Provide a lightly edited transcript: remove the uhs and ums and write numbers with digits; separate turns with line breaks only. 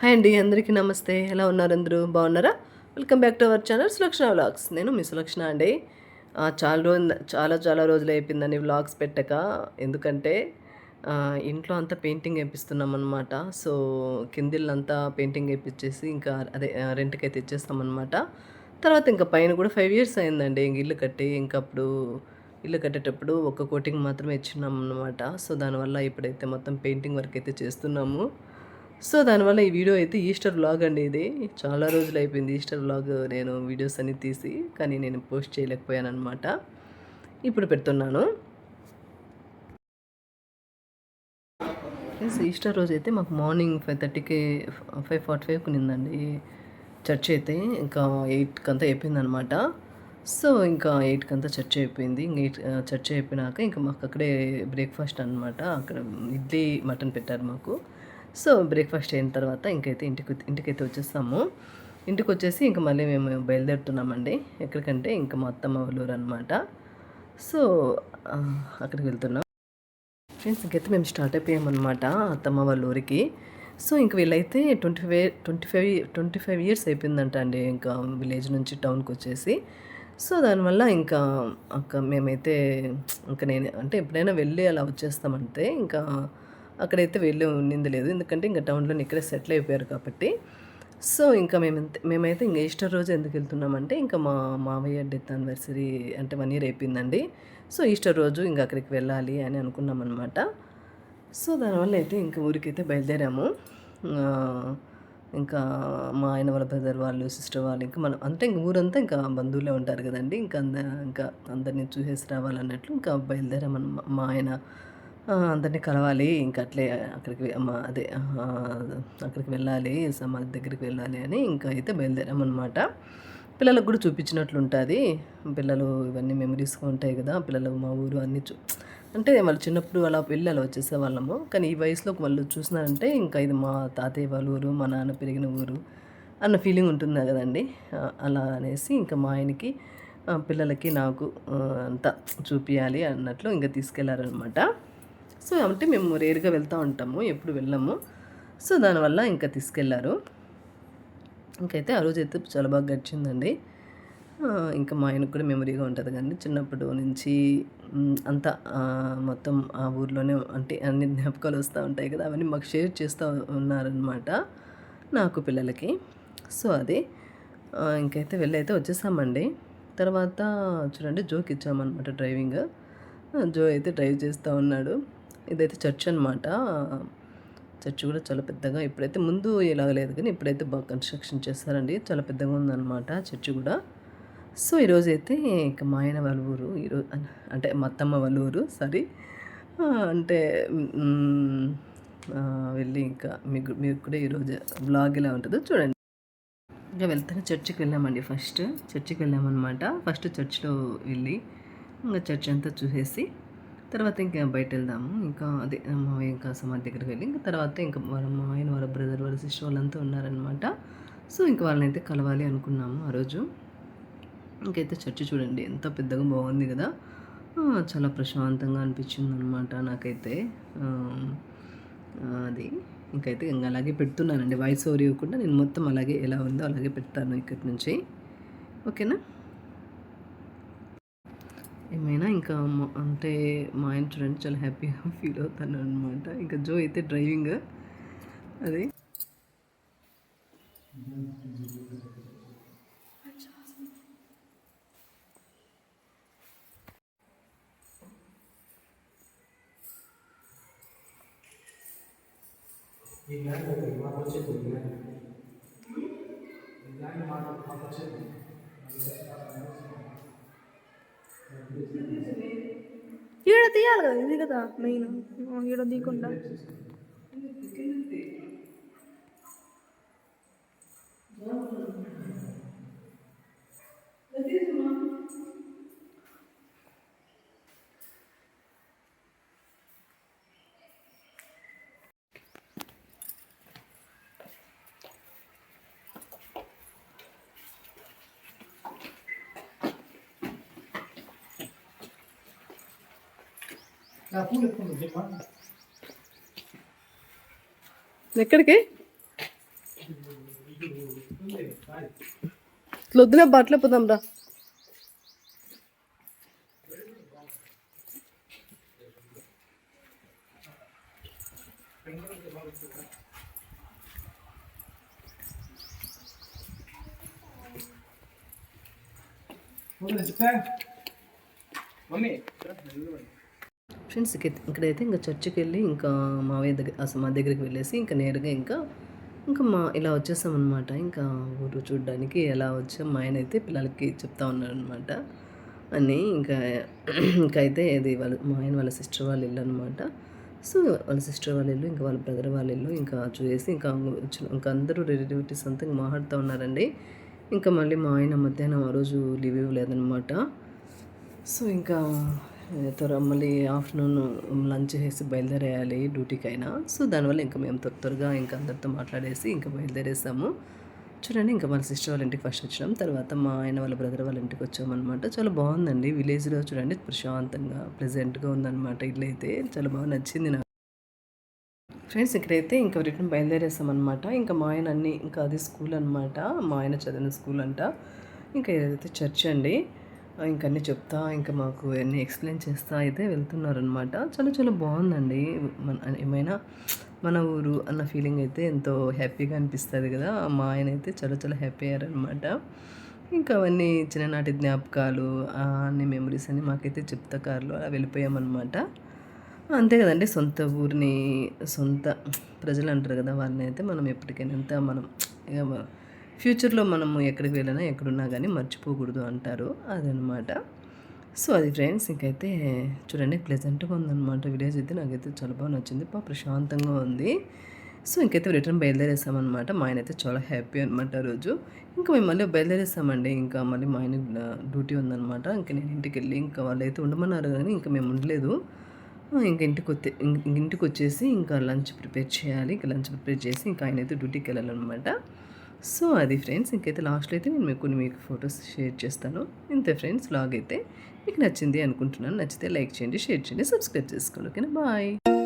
Hi అండి, అందరికీ నమస్తే. ఎలా ఉన్నారు? అందరూ బాగున్నారా? Welcome back to our channel Sulakshana vlogs. నేను మీ సులక్షణ అండి. చాలా రోజులు అయిపోయిందని వ్లాగ్స్ పెట్టక. ఎందుకంటే ఇంట్లో అంతా పెయింటింగ్ వేపిస్తున్నాం అనమాట. సో కిందిళ్ళంతా పెయింటింగ్ వేపించేసి ఇంకా అదే రెంట్కి అయితే ఇచ్చేస్తామన్నమాట. తర్వాత ఇంకా పైన కూడా 5 years అయిందండి ఇంక ఇల్లు కట్టి. ఇంకా అప్పుడు ఇల్లు కట్టేటప్పుడు ఒక కోటింగ్ మాత్రమే ఇచ్చినాం అనమాట. సో దానివల్ల ఇప్పుడైతే మొత్తం పెయింటింగ్ వర్క్ అయితే చేస్తున్నాము. సో దానివల్ల ఈ వీడియో అయితే ఈస్టర్ వ్లాగ్ అండి. ఇది చాలా రోజులు అయిపోయింది ఈస్టర్ వ్లాగ్ నేను వీడియోస్ అన్ని తీసి, కానీ నేను పోస్ట్ చేయలేకపోయాను అనమాట. ఇప్పుడు పెడుతున్నాను. ఈస్టర్ రోజు అయితే మాకు మార్నింగ్ 5:30కి 5:45కి ఉన్నిందండి చర్చ్ అయితే. ఇంకా 8కి అంతా అయిపోయింది అనమాట. సో ఇంకా 8కి అంతా చర్చ్ అయిపోయింది. ఇంక చర్చ్ అయిపోయినాక ఇంకా మాకు అక్కడే బ్రేక్ఫాస్ట్ అనమాట. అక్కడ ఇడ్లీ మటన్ పెట్టారు మాకు. సో బ్రేక్ఫాస్ట్ అయిన తర్వాత ఇంకైతే ఇంటికైతే వచ్చేస్తాము. ఇంటికి వచ్చేసి ఇంక మళ్ళీ మేము బయలుదేరుతున్నామండి. ఎక్కడికంటే ఇంకా మా అత్తమ్మ వాళ్ళ ఊరు అనమాట. సో అక్కడికి వెళ్తున్నాం ఫ్రెండ్స్. ఇంకైతే మేము స్టార్ట్ అయిపోయామన్నమాట అత్తమ్మ వాళ్ళ ఊరికి. సో ఇంక వీళ్ళైతే 25 years అయిపోయిందంట అండి ఇంకా విలేజ్ నుంచి టౌన్కి వచ్చేసి. సో దానివల్ల ఇంకా మేమైతే ఇంకా నేను అంటే ఎప్పుడైనా వెళ్ళి అలా వచ్చేస్తామంటే ఇంకా అక్కడైతే వెళ్ళి ఉన్నింది లేదు. ఎందుకంటే ఇంకా టౌన్లో ఇక్కడే సెటిల్ అయిపోయారు కాబట్టి. సో ఇంకా మేమైతే ఇంకా ఈస్టర్ రోజు ఎందుకు వెళ్తున్నామంటే ఇంకా మా మావయ్య డెత్ యానివర్సరీ అంటే 1 year అయిపోయిందండి. సో ఈస్టర్ రోజు ఇంకా అక్కడికి వెళ్ళాలి అని అనుకున్నాం అనమాట. సో దానివల్ల అయితే ఇంకా ఊరికైతే బయలుదేరాము. ఇంకా మా ఆయన వాళ్ళ బ్రదర్ వాళ్ళు, సిస్టర్ వాళ్ళు, ఇంకా మనం అంటే ఇంక ఊరంతా ఇంకా బంధువులే ఉంటారు కదండి. ఇంకా అందరినీ చూసేసి రావాలన్నట్లు ఇంకా బయలుదేరామన్నమాట. మా ఆయన అందరినీ కలవాలి, ఇంకా అట్లే అక్కడికి అక్కడికి వెళ్ళాలి, సమాధి దగ్గరికి వెళ్ళాలి అని ఇంకా అయితే బయలుదేరామన్నమాట. పిల్లలకు కూడా చూపించినట్లు ఉంటుంది. పిల్లలు ఇవన్నీ మెమరీస్గా ఉంటాయి కదా. పిల్లలు మా ఊరు అన్నీ అంటే వాళ్ళు చిన్నప్పుడు అలా వెళ్ళి అలా వచ్చేసేవాళ్ళము. కానీ ఈ వయసులో వాళ్ళు చూసినారంటే ఇంకా ఇది మా తాతయ్య వాళ్ళ ఊరు, మా నాన్న పెరిగిన ఊరు అన్న ఫీలింగ్ ఉంటుంది కదండి. అలా అనేసి ఇంకా మా ఆయనకి పిల్లలకి నాకు అంతా చూపించాలి అన్నట్లు ఇంకా తీసుకెళ్లారనమాట. సో అంటే మేము రేర్గా వెళ్తూ ఉంటాము, ఎప్పుడు వెళ్ళాము. సో దానివల్ల ఇంకా తీసుకెళ్లారు. ఇంకైతే ఆ రోజు అయితే చాలా బాగా గడిచిందండి. ఇంకా మా ఆయనకు కూడా మెమరీగా ఉంటుంది కానీ చిన్నప్పటి నుంచి అంతా మొత్తం ఆ ఊర్లోనే అంటే అన్ని జ్ఞాపకాలు వస్తూ ఉంటాయి కదా, అవన్నీ మాకు షేర్ చేస్తూ ఉన్నారనమాట నాకు, పిల్లలకి. సో అది ఇంకైతే వెళ్ళైతే వచ్చేసామండి. తర్వాత చూడండి జోకి ఇచ్చామన్నమాట డ్రైవింగ్. జో అయితే డ్రైవ్ చేస్తూ ఉన్నాడు. ఇదైతే చర్చ్ అనమాట. చర్చ్ కూడా చాలా పెద్దగా, ఇప్పుడైతే ముందు ఇలాగ లేదు కానీ ఇప్పుడైతే బాగా కన్స్ట్రక్షన్ చేస్తారండి. చాలా పెద్దగా ఉందన్నమాట చర్చ్ కూడా. సో ఈరోజు అయితే ఇంకా మా ఆయన వాళ్ళ ఊరు ఈరోజు అంటే మా అత్తమ్మ వాళ్ళ ఊరు సారీ. అంటే వెళ్ళి ఇంకా మీకు కూడా ఈరోజు బ్లాగ్ ఇలా ఉంటుందో చూడండి. ఇంకా వెళ్తానే చర్చికి వెళ్ళామండి. ఫస్ట్ చర్చికి వెళ్ళామన్నమాట. ఫస్ట్ చర్చ్లో వెళ్ళి ఇంకా చర్చ్ అంతా చూసేసి తర్వాత ఇంకా బయట వెళ్దాము. ఇంకా అదే మా ఇంకా సమాధి దగ్గరికి వెళ్ళి ఇంకా తర్వాత ఇంకా మా ఆయన వాళ్ళ బ్రదర్ వాళ్ళ సిస్టర్ వాళ్ళంతా ఉన్నారనమాట. సో ఇంకా వాళ్ళని అయితే కలవాలి అనుకున్నాము ఆ రోజు. ఇంకైతే చర్చి చూడండి ఎంత పెద్దగా బాగుంది కదా. చాలా ప్రశాంతంగా అనిపించింది అనమాట నాకైతే. అది ఇంకైతే ఇంకా అలాగే పెడుతున్నానండి, వాయిస్ ఓవర్ ఇవ్వకుండా నేను మొత్తం అలాగే ఎలా ఉందో అలాగే పెడతాను ఇక్కడి నుంచి. ఓకేనా. ఏమైనా ఇంకా అంటే మా ఆయన చూడండి చాలా హ్యాపీగా ఫీల్ అవుతాను అనమాట. ఇంకా జో అయితే డ్రైవింగ్ అది
ఈడ తీయాలి కదా, ఇది కదా మెయిన్. ఈడ తీయకుండా
ఎక్కడికి ఇట్లా వద్దులే బట్టలు పోదాం రా. ఫ్రెండ్స్ ఇక్కడైతే ఇంకా చర్చికి వెళ్ళి ఇంకా మావయ్య దగ్గర అసలు మా దగ్గరికి వెళ్ళేసి ఇంకా నేరుగా ఇంకా ఇలా వచ్చేసామన్నమాట. ఇంకా ఊరు చూడడానికి ఎలా వచ్చాం మా ఆయన అయితే పిల్లలకి చెప్తా ఉన్నారనమాట అని. ఇంకైతే ఇది మా ఆయన వాళ్ళ సిస్టర్ వాళ్ళ ఇల్లు అనమాట. సో వాళ్ళ సిస్టర్ వాళ్ళ ఇల్లు ఇంకా వాళ్ళ బ్రదర్ వాళ్ళ ఇల్లు ఇంకా చూసేసి ఇంకా అందరూ రిలేటివిటీస్ అంతా ఇంకా మాట్లాడుతూ ఉన్నారండి. ఇంకా మళ్ళీ మా ఆయన మధ్యాహ్నం ఆ రోజు లీవ్ ఇవ్వలేదనమాట. సో ఇంకా మళ్ళీ ఆఫ్టర్నూన్ లంచ్ చేసి బయలుదేరేయాలి డ్యూటీకి. సో దానివల్ల ఇంకా మేము త్వరగా ఇంకా అందరితో మాట్లాడేసి ఇంకా బయలుదేరేసాము. చూడండి ఇంకా వాళ్ళ సిస్టర్ వాళ్ళ ఇంటికి ఫస్ట్ వచ్చినాం, తర్వాత మా ఆయన వాళ్ళ బ్రదర్ వాళ్ళ ఇంటికి వచ్చామన్నమాట. చాలా బాగుందండి విలేజ్లో. చూడండి ప్రశాంతంగా ప్లెజెంట్గా ఉందన్నమాట. ఇల్లు అయితే చాలా బాగా నచ్చింది నాకు. ఫ్రెండ్స్ ఇక్కడైతే ఇంకా రిటర్న్ బయలుదేరేసామన్నమాట. ఇంకా మా ఆయన ఇంకా అది స్కూల్ అనమాట, మా ఆయన చదివిన స్కూల్ అంట. ఇంకా ఏదైతే చర్చ్ అండి. ఇంకా అన్నీ చెప్తా ఇంకా మాకు అన్నీ ఎక్స్ప్లెయిన్ చేస్తా అయితే వెళ్తున్నారనమాట. చాలా చాలా బాగుందండి. ఏమైనా మన ఊరు అన్న ఫీలింగ్ అయితే ఎంతో హ్యాపీగా అనిపిస్తుంది కదా. మా ఆయన అయితే చాలా చాలా హ్యాపీ అయ్యారనమాట. ఇంకా అవన్నీ చిన్ననాటి జ్ఞాపకాలు అన్ని మెమరీస్ అన్నీ మాకైతే చెప్తా కార్లో అలా వెళ్ళిపోయామన్నమాట. అంతే కదండి, సొంత ఊరిని సొంత ప్రజలు అంటారు కదా, వాళ్ళని అయితే మనం ఎప్పటికైనా మనం ఫ్యూచర్లో మనము ఎక్కడికి వెళ్ళినా ఎక్కడున్నా కానీ మర్చిపోకూడదు అంటారు, అదనమాట. సో అది ఫ్రెండ్స్. ఇంకైతే చూడండి ప్లెజెంట్గా ఉందన్నమాట విలేజ్ అయితే. నాకైతే చాలా బాగా నచ్చింది, బాగా ప్రశాంతంగా ఉంది. సో ఇంకైతే రిటర్న్ బయలుదేరేసామన్నమాట. మా ఆయన అయితే చాలా హ్యాపీ అనమాట ఆ రోజు. ఇంకా మేము మళ్ళీ బయలుదేరేసామండి. ఇంకా మళ్ళీ మా ఆయన డ్యూటీ ఉందన్నమాట. ఇంకా నేను ఇంటికి వెళ్ళి ఇంకా వాళ్ళు అయితే ఉండమన్నారు కానీ ఇంకా మేము ఉండలేదు. ఇంటికి వచ్చేసి ఇంకా లంచ్ ప్రిపేర్ చేయాలి. ఇంకా లంచ్ ప్రిపేర్ చేసి ఇంకా ఆయన అయితే డ్యూటీకి వెళ్ళాలన్నమాట. సో అది ఫ్రెండ్స్. ఇంకైతే లాస్ట్లో అయితే నేను మీకు ఫొటోస్ షేర్ చేస్తాను. ఇంతే ఫ్రెండ్స్. వ్లాగ్ అయితే మీకు నచ్చింది అనుకుంటున్నాను. నచ్చితే లైక్ చేయండి, షేర్ చేయండి, సబ్స్క్రైబ్ చేసుకోండి. ఓకేనా, బాయ్.